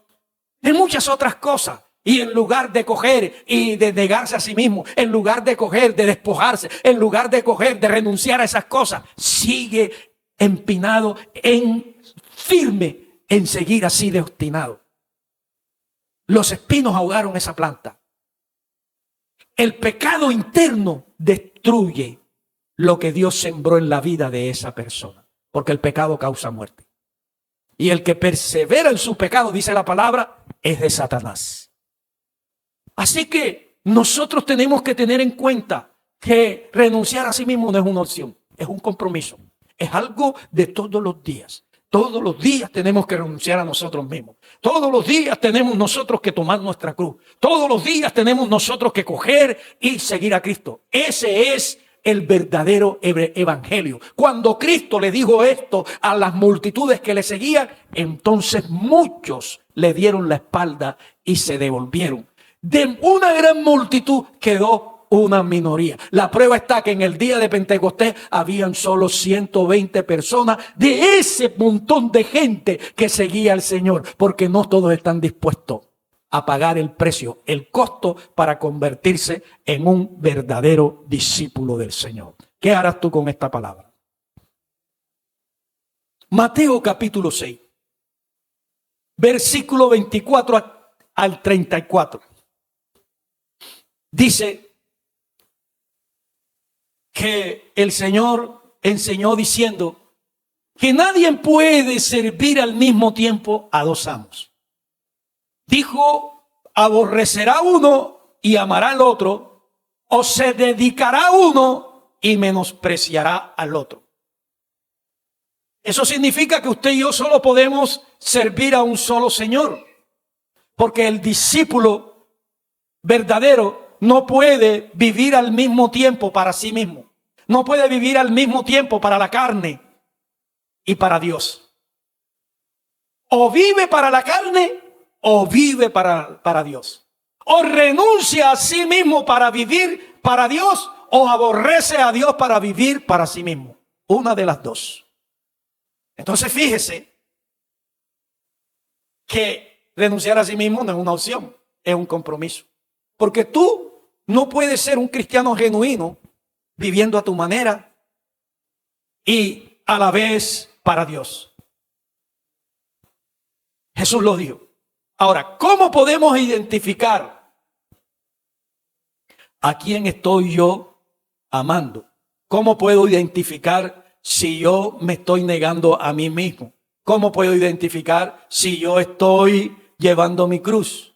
de muchas otras cosas. Y en lugar de coger y de negarse a sí mismo, en lugar de coger, de despojarse, en lugar de coger, de renunciar a esas cosas, sigue empinado firme en seguir así de obstinado. Los espinos ahogaron esa planta. El pecado interno destruye lo que Dios sembró en la vida de esa persona, porque el pecado causa muerte. Y el que persevera en su pecado, dice la palabra, es de Satanás. Así que nosotros tenemos que tener en cuenta que renunciar a sí mismo no es una opción, es un compromiso, es algo de todos los días. Todos los días tenemos que renunciar a nosotros mismos. Todos los días tenemos nosotros que tomar nuestra cruz. Todos los días tenemos nosotros que coger y seguir a Cristo. Ese es el verdadero evangelio. Cuando Cristo le dijo esto a las multitudes que le seguían, entonces muchos le dieron la espalda y se devolvieron. De una gran multitud quedó una minoría. La prueba está que en el día de Pentecostés habían solo 120 personas de ese montón de gente que seguía al Señor, porque no todos están dispuestos a pagar el precio, el costo para convertirse en un verdadero discípulo del Señor. ¿Qué harás tú con esta palabra? Mateo capítulo 6, versículo 24 al 34. Dice que el Señor enseñó diciendo que nadie puede servir al mismo tiempo a dos amos. Dijo, aborrecerá uno y amará al otro, o se dedicará a uno y menospreciará al otro. Eso significa que usted y yo solo podemos servir a un solo Señor, porque el discípulo verdadero no puede vivir al mismo tiempo para sí mismo. No puede vivir al mismo tiempo para la carne y para Dios. O vive para la carne o vive para Dios. O renuncia a sí mismo para vivir para Dios o aborrece a Dios para vivir para sí mismo. Una de las dos. Entonces fíjese que renunciar a sí mismo no es una opción, es un compromiso. Porque tú no puedes ser un cristiano genuino viviendo a tu manera, y a la vez para Dios. Jesús lo dijo. Ahora, ¿cómo podemos identificar a quién estoy yo amando? ¿Cómo puedo identificar si yo me estoy negando a mí mismo? ¿Cómo puedo identificar si yo estoy llevando mi cruz?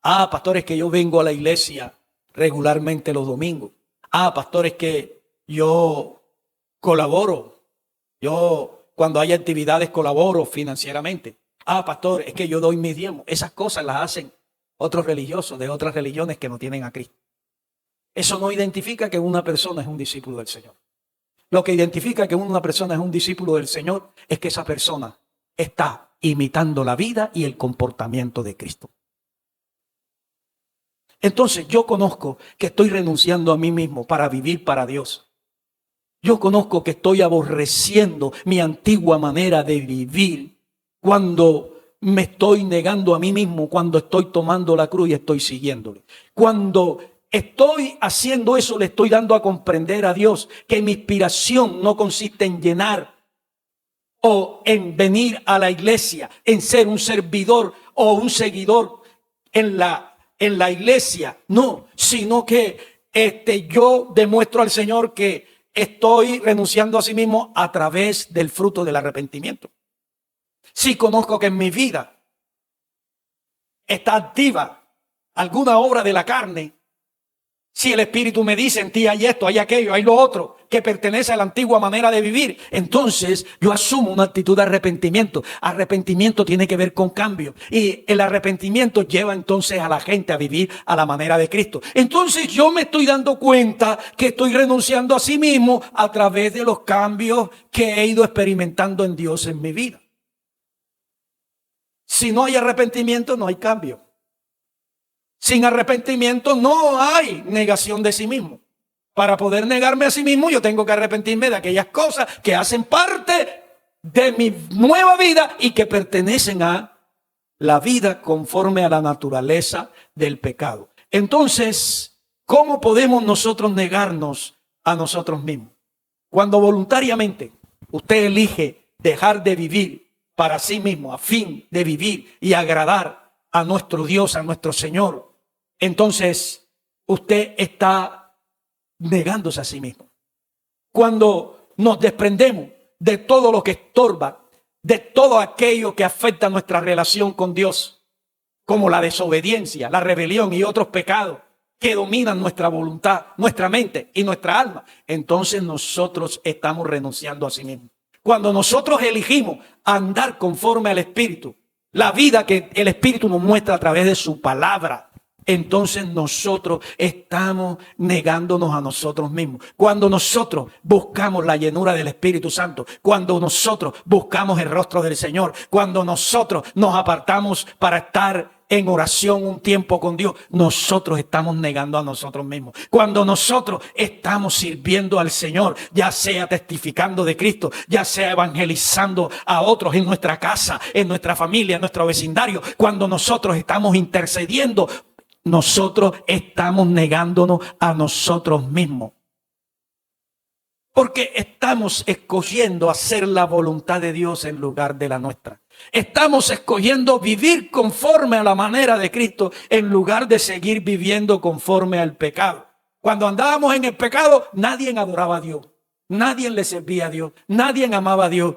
Pastor, es que yo vengo a la iglesia regularmente los domingos. Pastor, es que yo colaboro. Yo cuando hay actividades colaboro financieramente. Pastor, es que yo doy mis diezmos. Esas cosas las hacen otros religiosos de otras religiones que no tienen a Cristo. Eso no identifica que una persona es un discípulo del Señor. Lo que identifica que una persona es un discípulo del Señor es que esa persona está imitando la vida y el comportamiento de Cristo. Entonces yo conozco que estoy renunciando a mí mismo para vivir para Dios. Yo conozco que estoy aborreciendo mi antigua manera de vivir cuando me estoy negando a mí mismo, cuando estoy tomando la cruz y estoy siguiéndole. Cuando estoy haciendo eso, le estoy dando a comprender a Dios que mi inspiración no consiste en llenar o en venir a la iglesia, en ser un servidor o un seguidor en la iglesia. No, sino que yo demuestro al Señor que estoy renunciando a sí mismo a través del fruto del arrepentimiento. Si conozco que en mi vida está activa alguna obra de la carne, si el Espíritu me dice en ti hay esto, hay aquello, hay lo otro, que pertenece a la antigua manera de vivir, entonces yo asumo una actitud de arrepentimiento. Arrepentimiento tiene que ver con cambio. Y el arrepentimiento lleva entonces a la gente a vivir a la manera de Cristo. Entonces yo me estoy dando cuenta que estoy renunciando a sí mismo a través de los cambios que he ido experimentando en Dios en mi vida. Si no hay arrepentimiento, no hay cambio. Sin arrepentimiento no hay negación de sí mismo. Para poder negarme a sí mismo, yo tengo que arrepentirme de aquellas cosas que hacen parte de mi nueva vida y que pertenecen a la vida conforme a la naturaleza del pecado. Entonces, ¿cómo podemos nosotros negarnos a nosotros mismos? Cuando voluntariamente usted elige dejar de vivir para sí mismo, a fin de vivir y agradar a nuestro Dios, a nuestro Señor, entonces usted está negándose a sí mismo. Cuando nos desprendemos de todo lo que estorba, de todo aquello que afecta nuestra relación con Dios, como la desobediencia, la rebelión y otros pecados que dominan nuestra voluntad, nuestra mente y nuestra alma, entonces nosotros estamos renunciando a sí mismos. Cuando nosotros elegimos andar conforme al Espíritu, la vida que el Espíritu nos muestra a través de su palabra, entonces nosotros estamos negándonos a nosotros mismos. Cuando nosotros buscamos la llenura del Espíritu Santo, cuando nosotros buscamos el rostro del Señor, cuando nosotros nos apartamos para estar en oración un tiempo con Dios, nosotros estamos negando a nosotros mismos. Cuando nosotros estamos sirviendo al Señor, ya sea testificando de Cristo, ya sea evangelizando a otros en nuestra casa, en nuestra familia, en nuestro vecindario, cuando nosotros estamos intercediendo, nosotros estamos negándonos a nosotros mismos. Porque estamos escogiendo hacer la voluntad de Dios en lugar de la nuestra. Estamos escogiendo vivir conforme a la manera de Cristo en lugar de seguir viviendo conforme al pecado. Cuando andábamos en el pecado, nadie adoraba a Dios. Nadie le servía a Dios. Nadie amaba a Dios.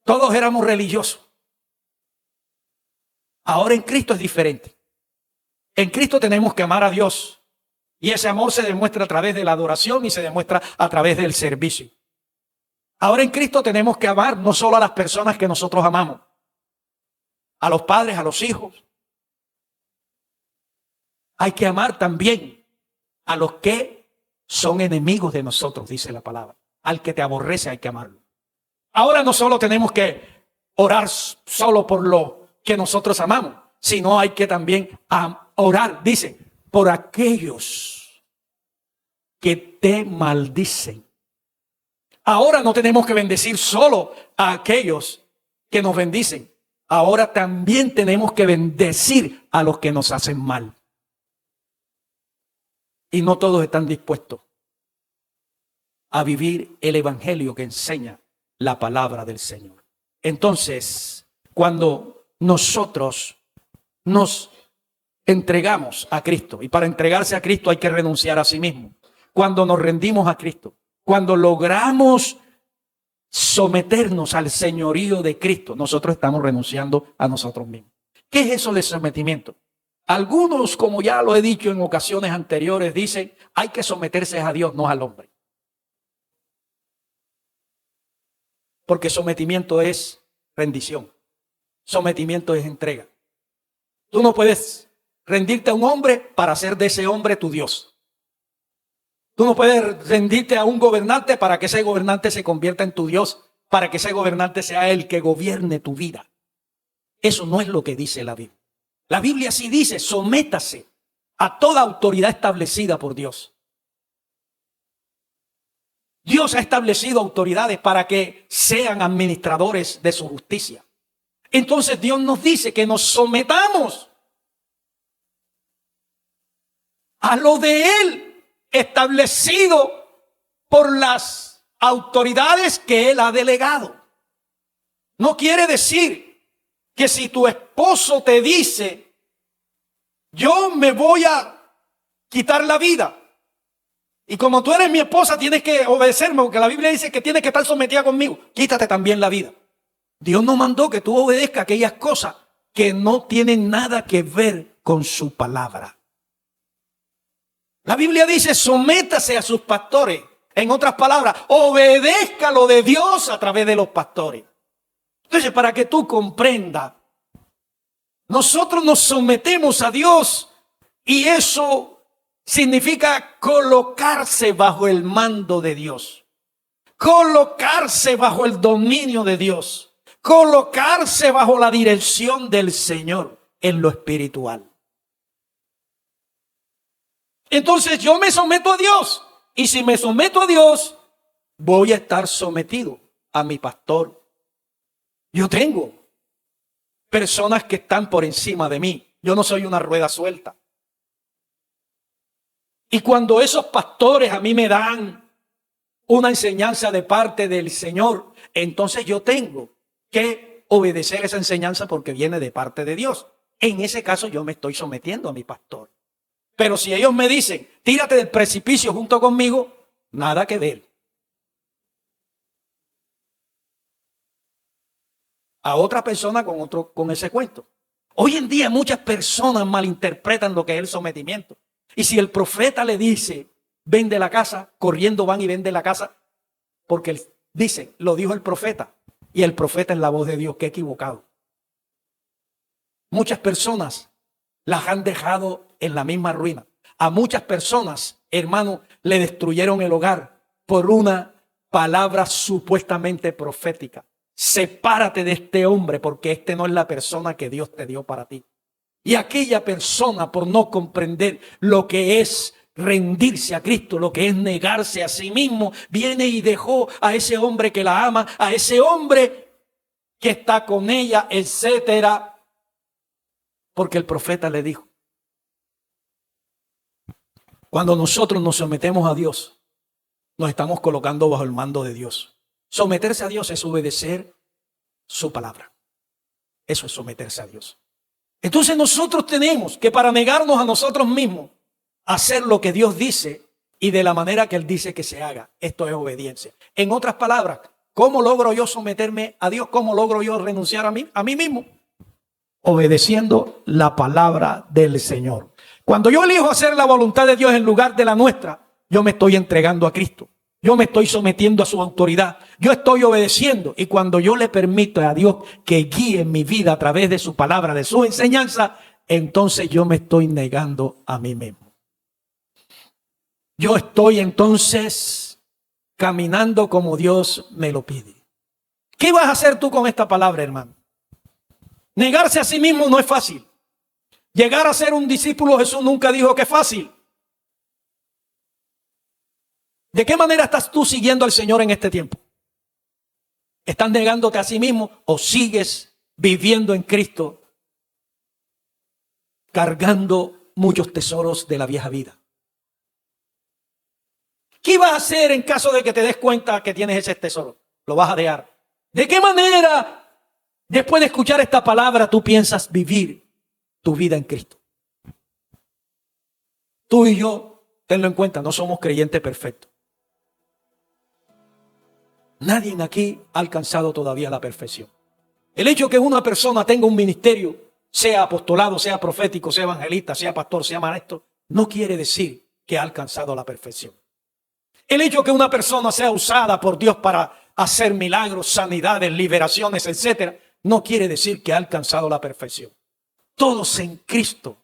Todos éramos religiosos. Ahora en Cristo es diferente. En Cristo tenemos que amar a Dios. Y ese amor se demuestra a través de la adoración y se demuestra a través del servicio. Ahora en Cristo tenemos que amar no solo a las personas que nosotros amamos, a los padres, a los hijos. Hay que amar también a los que son enemigos de nosotros, dice la palabra. Al que te aborrece hay que amarlo. Ahora no solo tenemos que orar solo por lo que nosotros amamos, sino hay que también orar, dice, por aquellos que te maldicen. Ahora no tenemos que bendecir solo a aquellos que nos bendicen. Ahora también tenemos que bendecir a los que nos hacen mal. Y no todos están dispuestos a vivir el evangelio que enseña la palabra del Señor. Entonces, cuando nosotros nos entregamos a Cristo, y para entregarse a Cristo hay que renunciar a sí mismo, cuando nos rendimos a Cristo, cuando logramos someternos al señorío de Cristo, nosotros estamos renunciando a nosotros mismos. ¿Qué es eso de sometimiento? Algunos, como ya lo he dicho en ocasiones anteriores, dicen hay que someterse a Dios, no al hombre. Porque sometimiento es rendición. Sometimiento es entrega. Tú no puedes rendirte a un hombre para hacer de ese hombre tu Dios. Tú no puedes rendirte a un gobernante para que ese gobernante se convierta en tu Dios, para que ese gobernante sea el que gobierne tu vida. Eso no es lo que dice la Biblia. La Biblia sí dice, sométase a toda autoridad establecida por Dios. Dios ha establecido autoridades para que sean administradores de su justicia. Entonces Dios nos dice que nos sometamos a lo de Él, establecido por las autoridades que Él ha delegado. No quiere decir que si tu esposo te dice, yo me voy a quitar la vida, y como tú eres mi esposa tienes que obedecerme, porque la Biblia dice que tienes que estar sometida conmigo, quítate también la vida. Dios no mandó que tú obedezcas aquellas cosas que no tienen nada que ver con su palabra. La Biblia dice, sométase a sus pastores. En otras palabras, obedezca lo de Dios a través de los pastores. Entonces, para que tú comprendas, nosotros nos sometemos a Dios y eso significa colocarse bajo el mando de Dios, colocarse bajo el dominio de Dios, colocarse bajo la dirección del Señor en lo espiritual. Entonces yo me someto a Dios, y si me someto a Dios, voy a estar sometido a mi pastor. Yo tengo personas que están por encima de mí. Yo no soy una rueda suelta. Y cuando esos pastores a mí me dan una enseñanza de parte del Señor, entonces yo tengo que obedecer esa enseñanza porque viene de parte de Dios. En ese caso yo me estoy sometiendo a mi pastor. Pero si ellos me dicen, tírate del precipicio junto conmigo, nada que ver. A otra persona con ese cuento. Hoy en día muchas personas malinterpretan lo que es el sometimiento. Y si el profeta le dice, vende la casa, corriendo van y vende la casa, porque él dice, lo dijo el profeta, y el profeta es la voz de Dios, que equivocado. Muchas personas las han dejado en la misma ruina. A muchas personas, hermano, le destruyeron el hogar por una palabra supuestamente profética. Sepárate de este hombre porque este no es la persona que Dios te dio para ti. Y aquella persona, por no comprender lo que es rendirse a Cristo, lo que es negarse a sí mismo, viene y dejó a ese hombre que la ama, a ese hombre que está con ella, etcétera. Porque el profeta le dijo, cuando nosotros nos sometemos a Dios, nos estamos colocando bajo el mando de Dios. Someterse a Dios es obedecer su palabra. Eso es someterse a Dios. Entonces nosotros tenemos que, para negarnos a nosotros mismos, hacer lo que Dios dice y de la manera que Él dice que se haga. Esto es obediencia. En otras palabras, ¿cómo logro yo someterme a Dios? ¿Cómo logro yo renunciar a mí mismo? Obedeciendo la palabra del Señor. Cuando yo elijo hacer la voluntad de Dios en lugar de la nuestra, yo me estoy entregando a Cristo. Yo me estoy sometiendo a su autoridad. Yo estoy obedeciendo. Y cuando yo le permito a Dios que guíe mi vida a través de su palabra, de su enseñanza, entonces yo me estoy negando a mí mismo. Yo estoy entonces caminando como Dios me lo pide. ¿Qué vas a hacer tú con esta palabra, hermano? Negarse a sí mismo no es fácil. Llegar a ser un discípulo, Jesús nunca dijo que es fácil. ¿De qué manera estás tú siguiendo al Señor en este tiempo? ¿Estás negándote a sí mismo o sigues viviendo en Cristo, cargando muchos tesoros de la vieja vida? ¿Qué vas a hacer en caso de que te des cuenta que tienes ese tesoro? Lo vas a dejar. ¿De qué manera, después de escuchar esta palabra, tú piensas vivir tu vida en Cristo? Tú y yo, tenlo en cuenta, no somos creyentes perfectos. Nadie aquí ha alcanzado todavía la perfección. El hecho de que una persona tenga un ministerio, sea apostolado, sea profético, sea evangelista, sea pastor, sea maestro, no quiere decir que ha alcanzado la perfección. El hecho de que una persona sea usada por Dios para hacer milagros, sanidades, liberaciones, etcétera, no quiere decir que ha alcanzado la perfección. Todos en Cristo,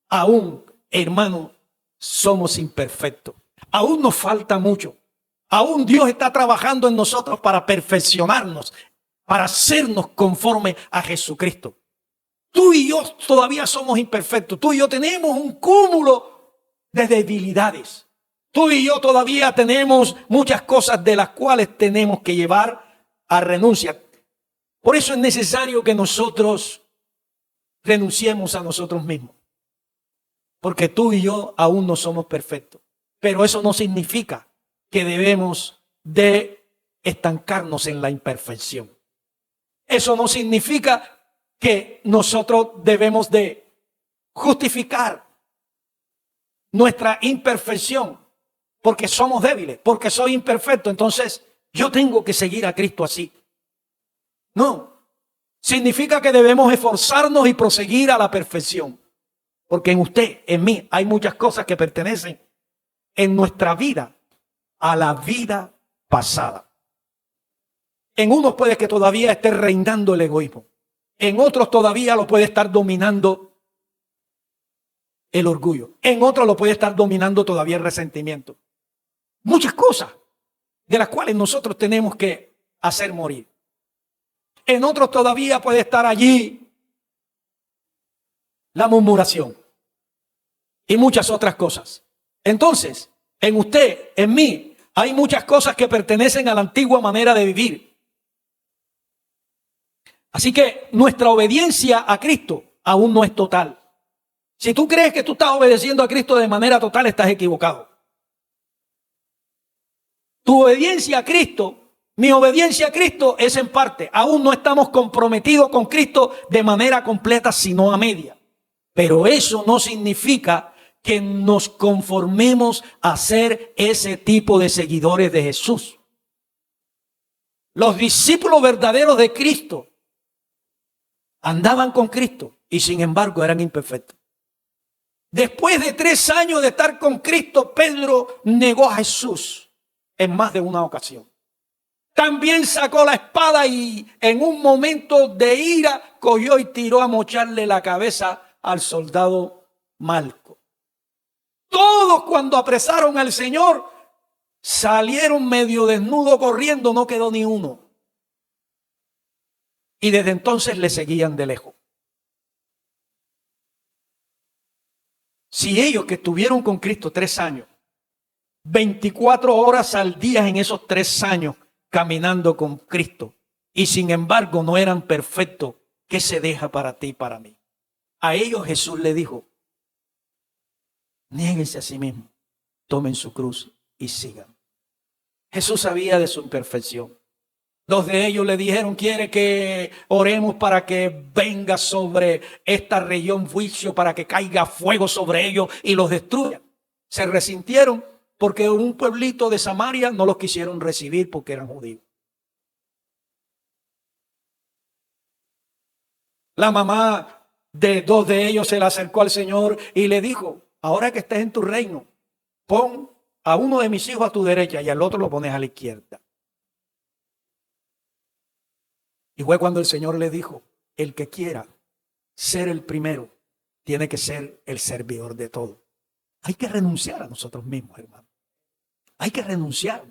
aún, hermano, somos imperfectos. Aún nos falta mucho. Aún Dios está trabajando en nosotros para perfeccionarnos, para hacernos conforme a Jesucristo. Tú y yo todavía somos imperfectos. Tú y yo tenemos un cúmulo de debilidades. Tú y yo todavía tenemos muchas cosas de las cuales tenemos que llevar a renuncia. Por eso es necesario que nosotros renunciemos a nosotros mismos. Porque tú y yo aún no somos perfectos. Pero eso no significa que debemos de estancarnos en la imperfección. Eso no significa que nosotros debemos de justificar nuestra imperfección porque somos débiles, porque soy imperfecto. Entonces yo tengo que seguir a Cristo así. No, significa que debemos esforzarnos y proseguir a la perfección. Porque en usted, en mí, hay muchas cosas que pertenecen en nuestra vida a la vida pasada. En unos puede que todavía esté reinando el egoísmo. En otros todavía lo puede estar dominando el orgullo. En otros lo puede estar dominando todavía el resentimiento. Muchas cosas de las cuales nosotros tenemos que hacer morir. En otros todavía puede estar allí la murmuración y muchas otras cosas. Entonces, en usted, en mí, hay muchas cosas que pertenecen a la antigua manera de vivir. Así que nuestra obediencia a Cristo aún no es total. Si tú crees que tú estás obedeciendo a Cristo de manera total, estás equivocado. Tu obediencia a Cristo, mi obediencia a Cristo es en parte. Aún no estamos comprometidos con Cristo de manera completa, sino a media. Pero eso no significa que nos conformemos a ser ese tipo de seguidores de Jesús. Los discípulos verdaderos de Cristo andaban con Cristo y sin embargo eran imperfectos. Después de 3 años de estar con Cristo, Pedro negó a Jesús en más de una ocasión. También sacó la espada y en un momento de ira cogió y tiró a mocharle la cabeza al soldado Malco. Todos cuando apresaron al Señor salieron medio desnudos corriendo, no quedó ni uno. Y desde entonces le seguían de lejos. Si ellos que estuvieron con Cristo 3 años, 24 horas al día en esos 3 años caminando con Cristo, y sin embargo no eran perfectos, ¿qué se deja para ti y para mí? A ellos Jesús le dijo, niéguense a sí mismos, tomen su cruz y sigan. Jesús sabía de su imperfección. 2 de ellos le dijeron, quiere que oremos para que venga sobre esta región juicio, para que caiga fuego sobre ellos y los destruya. Se resintieron porque un pueblito de Samaria no los quisieron recibir porque eran judíos. La mamá de 2 de ellos se le acercó al Señor y le dijo, ahora que estés en tu reino, pon a uno de mis hijos a tu derecha y al otro lo pones a la izquierda. Y fue cuando el Señor le dijo, el que quiera ser el primero, tiene que ser el servidor de todo. Hay que renunciar a nosotros mismos, hermano. Hay que renunciar.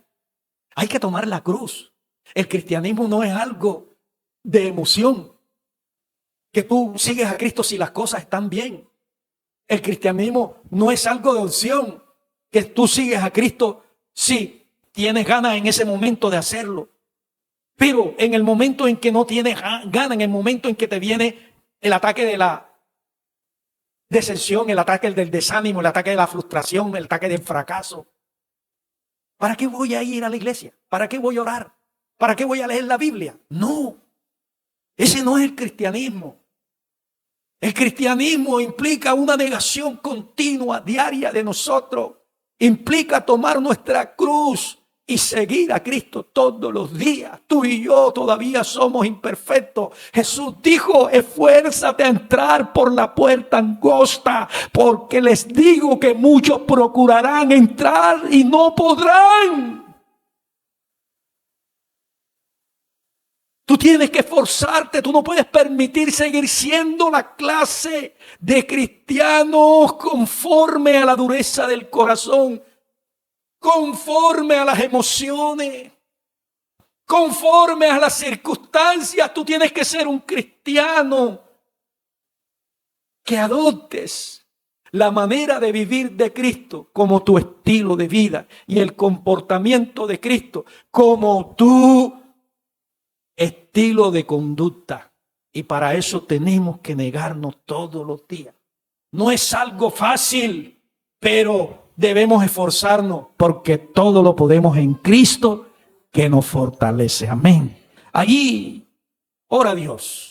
Hay que tomar la cruz. El cristianismo no es algo de emoción. Que tú sigues a Cristo si las cosas están bien. El cristianismo no es algo de opción. Que tú sigues a Cristo si tienes ganas en ese momento de hacerlo. Pero en el momento en que no tienes ganas, en el momento en que te viene el ataque de la decepción, el ataque del desánimo, el ataque de la frustración, el ataque del fracaso, ¿Para qué voy a ir a la iglesia? ¿Para qué voy a orar? ¿Para qué voy a leer la Biblia? No, ese no es el cristianismo. El cristianismo implica una negación continua, diaria de nosotros. Implica tomar nuestra cruz y seguir a Cristo todos los días. Tú y yo todavía somos imperfectos. Jesús dijo: esfuérzate a entrar por la puerta angosta, porque les digo que muchos procurarán entrar y no podrán. Tú tienes que esforzarte, tú no puedes permitir seguir siendo la clase de cristianos conforme a la dureza del corazón, conforme a las emociones, conforme a las circunstancias. Tú tienes que ser un cristiano que adoptes la manera de vivir de Cristo como tu estilo de vida y el comportamiento de Cristo como tu estilo de conducta. Y para eso tenemos que negarnos todos los días. No es algo fácil, pero debemos esforzarnos, porque todo lo podemos en Cristo que nos fortalece. Amén. Allí ora a Dios.